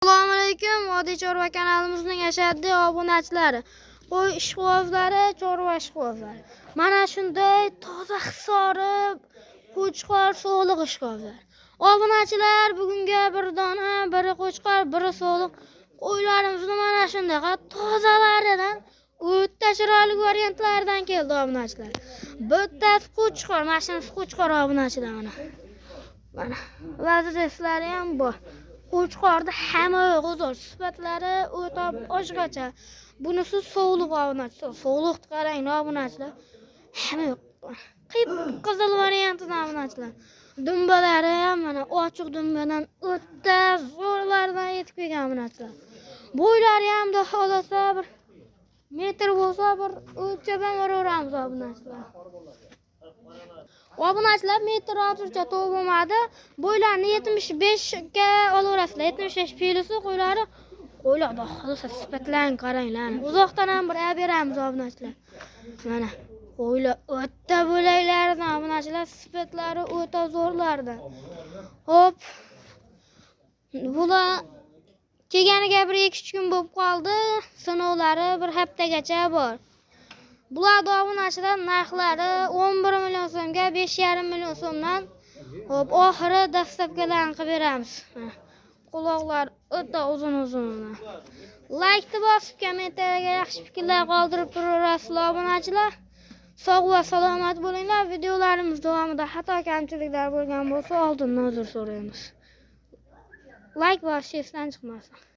Assalomu alaykum, Vodiy Chorva kanalimizning ashaddiy obunachilari, qo'y ishqibozlari, chorva ishqibozlari. Mana shunday toza hisori qo'chqor so'liq ishqibozlar. Obunachilar, bugunga bir dona, biri qo'chqor, biri so'liq qo'ylarimizni mana shunday tozalaridan o'ta chiroyli variantlardan keldi obunachilar. Bittasi qo'chqor, mana shunisi qo'chqor obunachilar mana. Mana vazifalari ham bor. Qo'chqorda hamma g'o'zor sifatlari o'ta oshgacha. Bunisi so'liq obunachi. So'liqni qarang, obunachilar. Hamma qip-qizil variantidan obunachilar. Dumbalari ham mana ochiq dumbadan o'ta zo'rlardan yetib kelgan obunachilar. Bo'ylari ham da xohlasa bir metr bo'lsa bir o'lchab ham o'raveramiz obunachilar. Obunachilar metr ortiqcha to'g'madi. Bo'ylarini 75 ga olaverasizlar. 75 kilosi qo'ylari. Qo'ylarda xohlasa sifatlarni qaranglar. Uzoqdan ham bir olib beramiz obunachilar. Mana qo'ylar o'ta bo'laklardan obunachilar, sifatlari o'ta zo'rlardan. Hop. Bular kelganiga 1-2 kun bo'lib qoldi. Sinovlari bir haftagacha bor. Bular obunachilar narxlari 11 million so'mga 5,5 million so'mdan hop oxiri dastlabkilarni qilib beramiz. Quloqlar o'ta uzun-uzun. Like bosib, kommentariyaga yaxshi fikrlar qoldirib turaverasiz obunachilar. Sog' va salomat bo'linglar. Videolarimiz davomida xato kamchiliklar bo'lgan bo'lsa, oldindan uzr so'raymiz. Like bosishdan chiqmasin.